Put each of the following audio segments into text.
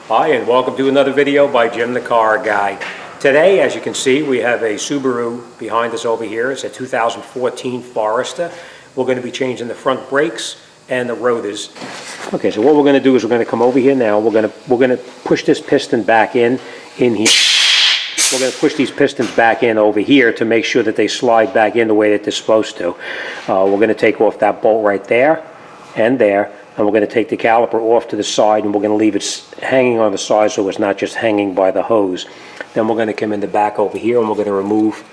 Hi, and welcome to another video by Jim the Car Guy. Today, as you can see, we have a Subaru behind us over here. It's a 2014 Forester. We're going to be changing the front brakes and the rotors. Okay, so what we're going to do is we're going to come over here now. We're going to push this piston back in here. We're going to push these pistons back in over here to make sure that they slide back in the way that they're supposed to. We're going to take off that bolt right there and there. And we're going to take the caliper off to the side, and we're going to leave it hanging on the side so it's not just hanging by the hose. Then we're going to come in the back over here, and we're going to remove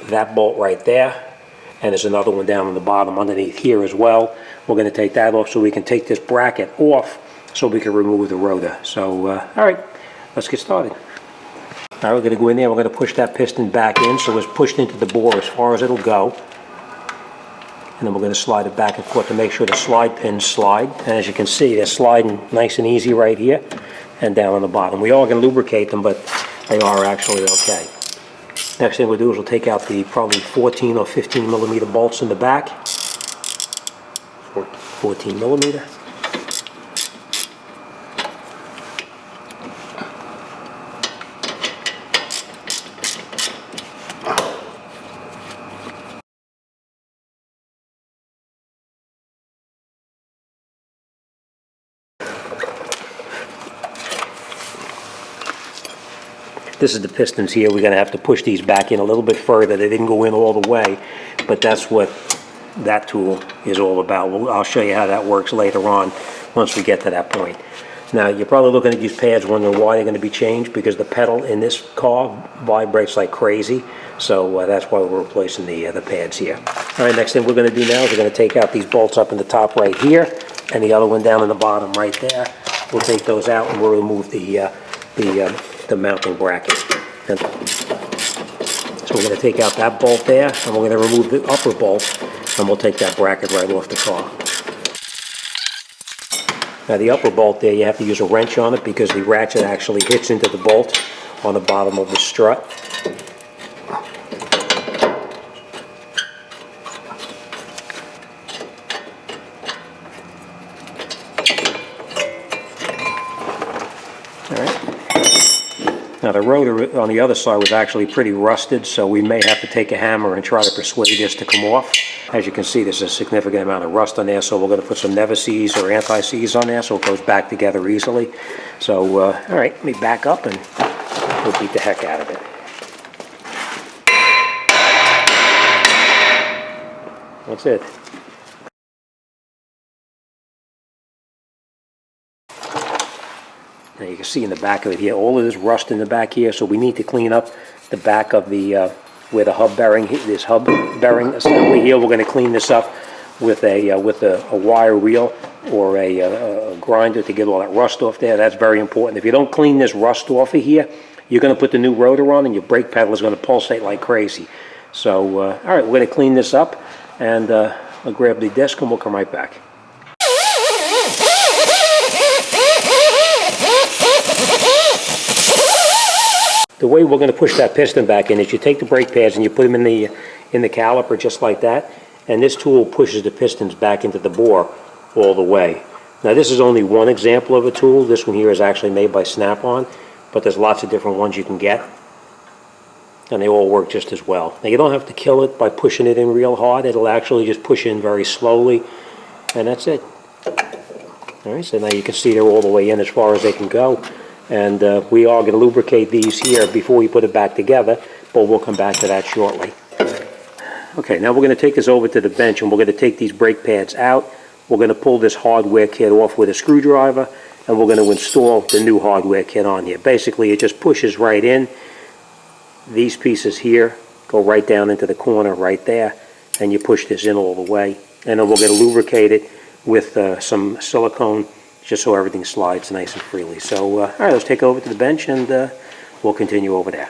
that bolt right there. And there's another one down on the bottom underneath here as well. We're going to take that off so we can take this bracket off so we can remove the rotor. So, all right, let's get started. All right, we're going to go in there. We're going to push that piston back in so it's pushed into the bore as far as it'll go. And then we're going to slide it back and forth to make sure the slide pins slide. And as you can see, they're sliding nice and easy right here and down on the bottom. We are going to lubricate them, but they are actually okay. Next thing we'll do is we'll take out the probably 14 or 15 millimeter bolts in the back. 14 millimeter. This is the pistons here. We're going to have to push these back in a little bit further. They didn't go in all the way, but that's what that tool is all about. I'll show you how that works later on once we get to that point. Now, you're probably looking at these pads wondering why they're going to be changed, because the pedal in this car vibrates like crazy. So that's why we're replacing the pads here. All right, next thing we're going to do now is we're going to take out these bolts up in the top right here and the other one down in the bottom right there. We'll take those out and we'll remove the mounting bracket. And so we're going to take out that bolt there, and we're going to remove the upper bolt, and we'll take that bracket right off the car. Now the upper bolt there, you have to use a wrench on it because the ratchet actually hits into the bolt on the bottom of the strut. Now the rotor on the other side was actually pretty rusted, so we may have to take a hammer and try to persuade this to come off. As you can see, there's a significant amount of rust on there, so we're going to put some never-seize or anti-seize on there so it goes back together easily. So, all right, let me back up and we'll beat the heck out of it. That's it. Now you can see in the back of it here, all of this rust in the back here, so we need to clean up the back of the, where the hub bearing, this hub bearing assembly here. We're going to clean this up with a wire wheel or a grinder to get all that rust off there. That's very important. If you don't clean this rust off of here, you're going to put the new rotor on and your brake pedal is going to pulsate like crazy. So, all right, we're going to clean this up, and I'll grab the disc and we'll come right back. The way we're going to push that piston back in is you take the brake pads and you put them in the caliper just like that, and this tool pushes the pistons back into the bore all the way. Now this is only one example of a tool. This one here is actually made by Snap-on, but there's lots of different ones you can get, and they all work just as well. Now you don't have to kill it by pushing it in real hard. It'll actually just push in very slowly, and that's it. All right, so now you can see they're all the way in as far as they can go. And we are going to lubricate these here before we put it back together, but we'll come back to that shortly. Okay, now we're going to take this over to the bench, and we're going to take these brake pads out. We're going to pull this hardware kit off with a screwdriver, and we're going to install the new hardware kit on here. Basically, it just pushes right in. These pieces here go right down into the corner right there, and you push this in all the way. And then we're going to lubricate it with some silicone, just so everything slides nice and freely. So, all right, let's take it over to the bench, and we'll continue over there.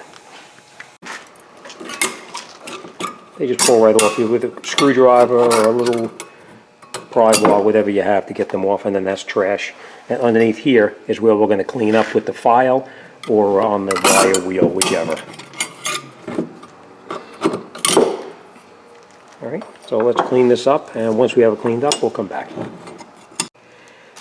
They just pull right off you with a screwdriver or a little pry bar, whatever you have to get them off, and then that's trash. And underneath here is where we're going to clean up with the file or on the wire wheel, whichever. All right, so let's clean this up, and once we have it cleaned up, we'll come back.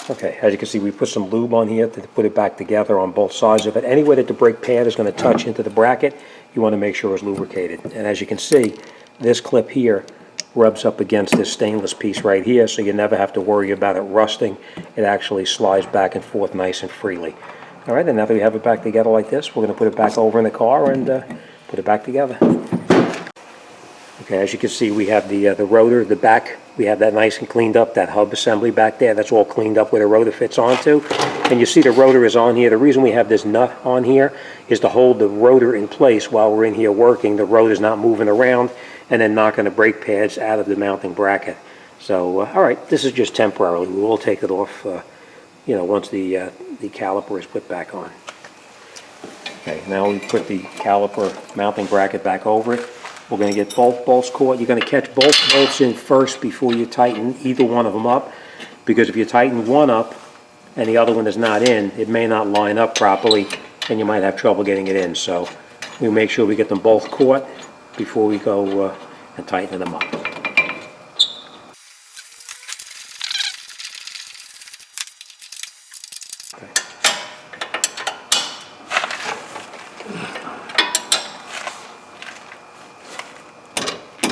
Okay, as you can see, we put some lube on here to put it back together on both sides of it. Anywhere that the brake pad is going to touch into the bracket, you want to make sure it's lubricated. And as you can see, this clip here rubs up against this stainless piece right here, so you never have to worry about it rusting. It actually slides back and forth nice and freely. All right, and now that we have it back together like this, we're going to put it back over in the car and put it back together. Okay, as you can see, we have the rotor, the back, we have that nice and cleaned up, that hub assembly back there, that's all cleaned up where the rotor fits onto. And you see the rotor is on here. The reason we have this nut on here is to hold the rotor in place while we're in here working. The rotor's not moving around and then knocking the brake pads out of the mounting bracket. So, all right, this is just temporarily. We will take it off, once the caliper is put back on. Okay, now we put the caliper mounting bracket back over it. We're going to get both bolts caught. You're going to catch both bolts in first before you tighten either one of them up, because if you tighten one up and the other one is not in, it may not line up properly and you might have trouble getting it in. So we make sure we get them both caught before we go and tighten them up.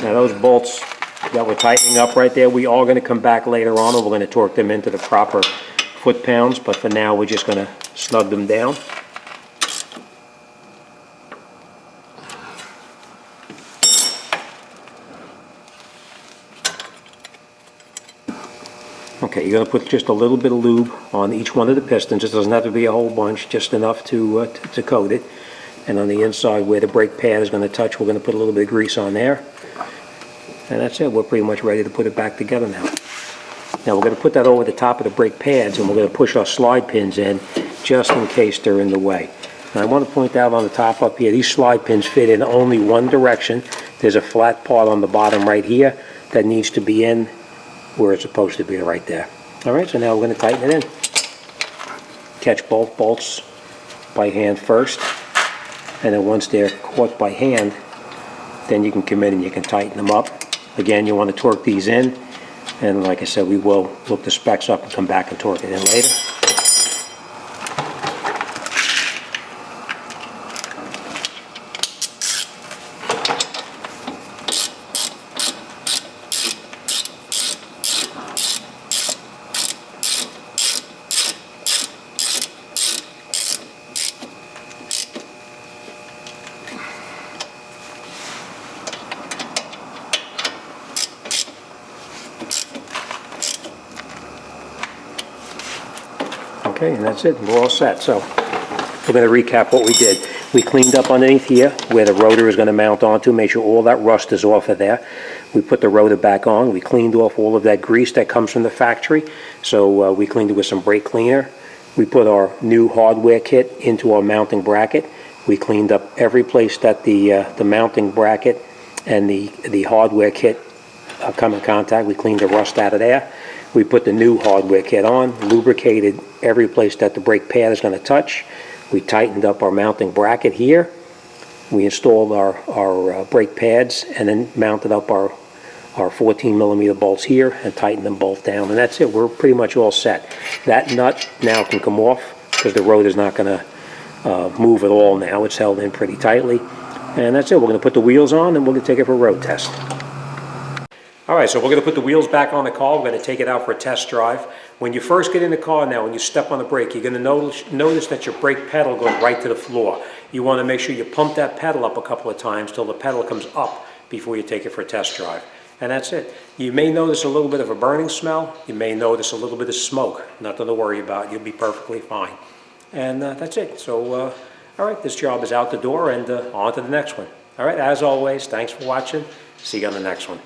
Now those bolts that we're tightening up right there, we are going to come back later on and we're going to torque them into the proper foot-pounds, but for now we're just going to snug them down. Okay, you're going to put just a little bit of lube on each one of the pistons. It doesn't have to be a whole bunch, just enough to coat it. And on the inside where the brake pad is going to touch, we're going to put a little bit of grease on there. And that's it. We're pretty much ready to put it back together now. Now we're going to put that over the top of the brake pads and we're going to push our slide pins in just in case they're in the way. And I want to point out on the top up here, these slide pins fit in only one direction. There's a flat part on the bottom right here that needs to be in where it's supposed to be, right there. Alright, so now we're going to tighten it in. Catch both bolts by hand first, and then once they're caught by hand, then you can come in and you can tighten them up. Again, you want to torque these in, and like I said, we will look the specs up and come back and torque it in later. Okay, and that's it. We're all set. So we're going to recap what we did. We cleaned up underneath here where the rotor is going to mount onto, make sure all that rust is off of there. We put the rotor back on. We cleaned off all of that grease that comes from the factory. So we cleaned it with some brake cleaner. We put our new hardware kit into our mounting bracket. We cleaned up every place that the mounting bracket and the hardware kit come in contact. We cleaned the rust out of there. We put the new hardware kit on, lubricated every place that the brake pad is going to touch. We tightened up our mounting bracket here. We installed our brake pads and then mounted up our 14mm bolts here and tightened them both down. And that's it. We're pretty much all set. That nut now can come off because the rotor is not going to move at all now. It's held in pretty tightly. And that's it. We're going to put the wheels on and we're going to take it for a road test. Alright, so we're going to put the wheels back on the car. We're going to take it out for a test drive. When you first get in the car now, when you step on the brake, you're going to notice that your brake pedal goes right to the floor. You want to make sure you pump that pedal up a couple of times till the pedal comes up before you take it for a test drive. And that's it. You may notice a little bit of a burning smell. You may notice a little bit of smoke. Nothing to worry about. You'll be perfectly fine. And that's it. So, alright, this job is out the door and on to the next one. Alright, as always, thanks for watching. See you on the next one.